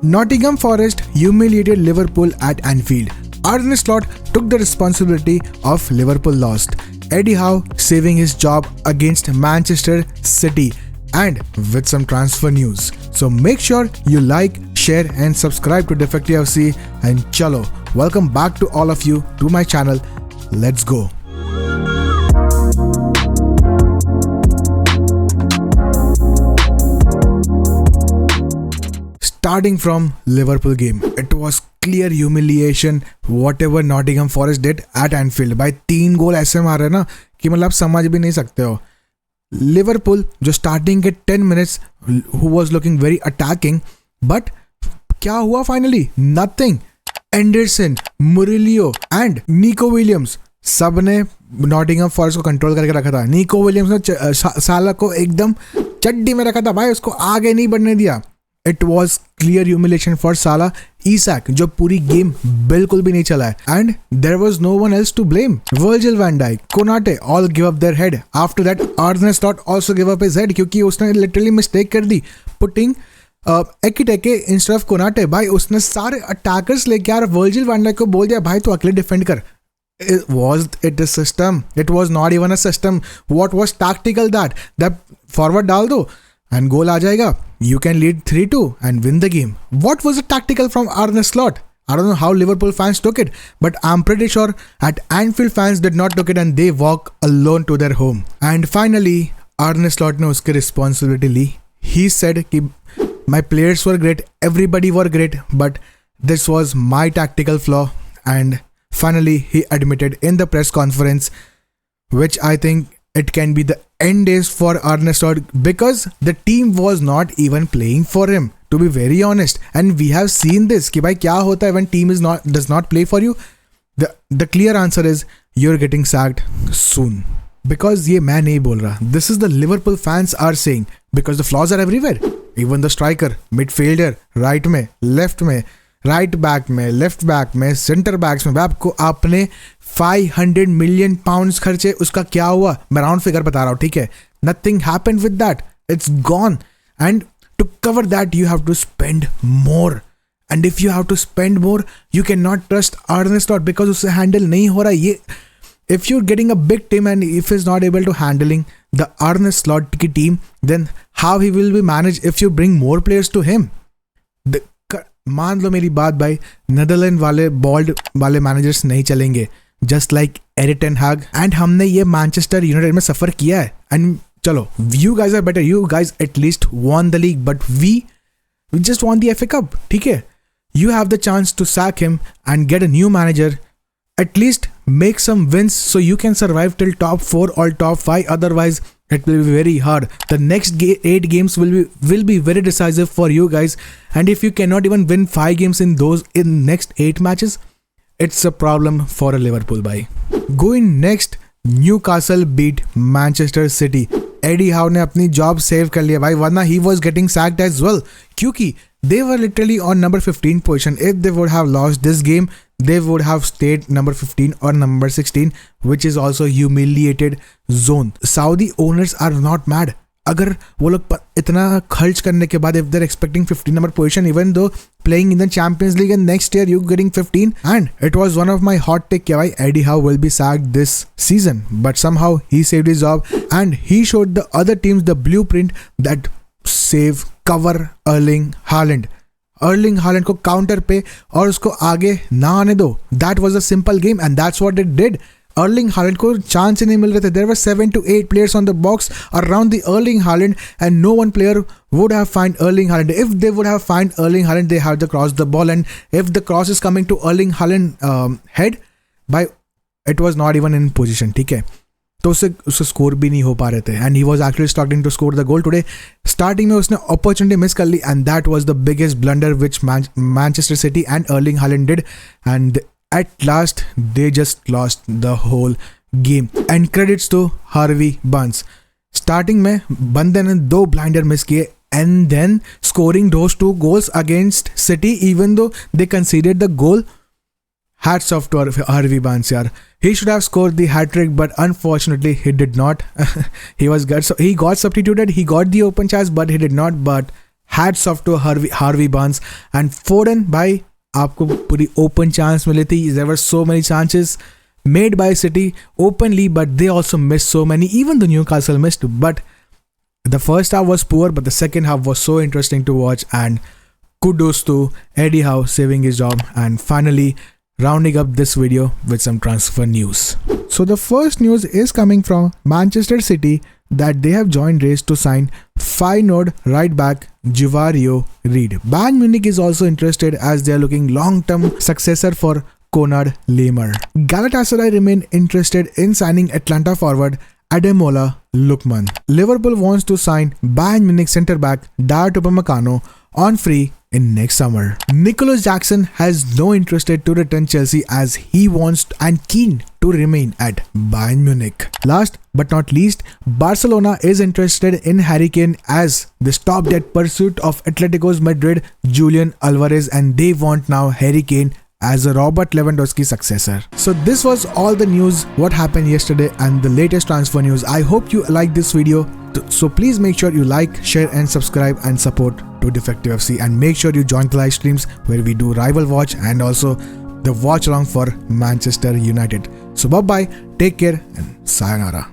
Nottingham Forest humiliated Liverpool at Anfield. Arne Slot took the responsibility of Liverpool lost. Eddie Howe saving his job against Manchester City, and with some transfer news. So make sure you like, share and subscribe to Defective FC, and chalo, welcome back to all of you to my channel. Let's go. Starting from Liverpool game, it was clear humiliation whatever Nottingham Forest did at Anfield. भाई 3 गोल ऐसे मारे ना कि मतलब आप समझ भी नहीं सकते हो. Liverpool जो starting के 10 minutes who was looking very attacking, but क्या हुआ finally? Nothing. Anderson, Murillo and Nico Williams सब ने नॉटिंघम फॉरेस्ट को कंट्रोल करके रखा था. निको विलियम्स ने साला को एकदम चड्डी में रखा था भाई, उसको आगे नहीं बढ़ने दिया. It was clear humiliation for Salah. Isak जो पूरी गेम बिल्कुल भी नहीं चला है, and there was no one else to blame. Virgil van Dijk, Konate all give up their head. After that Arne Slot also gave up his head क्योंकि उसने literally mistake कर दी putting Ekiteke instead of Konate. भाई उसने सारे attackers लेके यार Virgil van Dijk को बोल दिया भाई तू अकेले डिफेंड कर. Was it a system? It was not even a system. What was tactical that forward डाल दो and goal आ जाएगा. You can lead 3-2 and win the game. What was it tactical from Arne Slot? I don't know how Liverpool fans took it, but I'm pretty sure at Anfield fans did not took it and they walk alone to their home. And finally, Arne Slot ने उसकी responsibility Lee. He said कि my players were great, everybody were great, but this was my tactical flaw. And finally, he admitted in the press conference, which I think it can be the end days for Arne Slot because the team was not even playing for him, to be very honest. And we have seen this कि भाई क्या होता है when team does not play for you. The clear answer is you're getting sacked soon. Because ये मैं नहीं बोल रहा. This is the Liverpool fans are saying because the flaws are everywhere. Even the striker, midfielder, right में, left में, right back में, left back में, centre backs में. आपको आपने 500 मिलियन पाउंड्स खर्चे, उसका क्या हुआ? मैं राउंड फिगर बता रहा हूँ, ठीक है. Nothing happened with that, it's gone. And to cover that you have to spend more. And if you have to spend more you can not trust Arne Slot because उससे handle नहीं हो रहा. ये if you getting a big team and if is not able to handling the Arne Slot की team, then how he will be manage if you bring more players to him. मान लो मेरी बात भाई, Netherland वाले bold वाले managers नहीं चलेंगे, just like Erik ten Hag. And हमने ये मैनचेस्टर यूनाइटेड में सफर किया है. एंड चलो, you guys are better, you guys at least won the league, but we just won the FA cup, ठीक है. You have the chance to sack him and get a new manager. At least make some wins so you can survive till top 4 or top 5. Otherwise, it will be very hard. The next 8 games will be very decisive for you guys. And if you cannot even win 5 games in next 8 matches, it's a problem for a Liverpool bhai. Going next, Newcastle beat Manchester City. Eddie Howe ने अपनी job save कर लिया भाई, वरना he was getting sacked as well. क्योंकि they were literally on number 15 position. If they would have lost this game, they would have stayed number 15 or number 16, which is also humiliated zone. Saudi owners are not mad. अगर वो लोग इतना खर्च करने के बाद if they're expecting 15 number position, even though playing in the Champions League and next year you getting 15, and it was one of my hot take कि भाई Eddie Howe will be sacked this season, but somehow he saved his job and he showed the other teams the blueprint that save, cover Erling Haaland को counter पे और उसको आगे ना आने दो. That was a simple game and that's what it did. Erling Haaland को chance ही नहीं मिल रहे थे. There were 7 to 8 players on the box around the Erling Haaland and no one player would have find Erling Haaland. If they would have find Erling Haaland, they have to cross the ball, and if the cross is coming to Erling Haaland head, by it was not even in position, ठीक है. तो उससे score भी नहीं हो पा रहे थे. And he was actually starting to score the goal today. Starting में उसने अपॉर्चुनिटी मिस कर ली and that was the biggest blunder which Manchester City and Erling Haaland did. And at last they just lost the whole game. And credits to Harvey Barnes. Starting में बंदे ने 2 blinder miss किए and then scoring those 2 goals against City even though they conceded the goal. Hats off to Harvey Barnes, yaar. He should have scored the hat-trick, but unfortunately he did not. He got substituted, he got the open chance, but he did not. But Hats off to Harvey Barnes and Foden. भाई आपको पूरी open chance मिली थी. There were so many chances made by City openly, but they also missed so many. Even the Newcastle missed, but the first half was poor, but the second half was so interesting to watch. And kudos to Eddie Howe saving his job and finally rounding up this video with some transfer news. So the first news is coming from Manchester City that they have joined race to sign Feyenoord right back Jivario Reed. Bayern Munich is also interested as they are looking long-term successor for Konrad Laimer. Galatasaray remain interested in signing Atlanta forward Ademola Lookman. Liverpool wants to sign Bayern Munich centre back Dayot Upamecano on free in next summer. Nicholas Jackson has no interest to return Chelsea as he wants and keen to remain at Bayern Munich. Last but not least, Barcelona is interested in Harry Kane as they stop their pursuit of Atletico Madrid Julian Alvarez, and they want now Harry Kane as a Robert Lewandowski successor. So this was all the news what happened yesterday and the latest transfer news. I hope you liked this video. So please make sure you like, share and subscribe and support to Defective FC, and make sure you join the live streams where we do rival watch and also the watch along for Manchester United. So bye bye, take care and sayonara.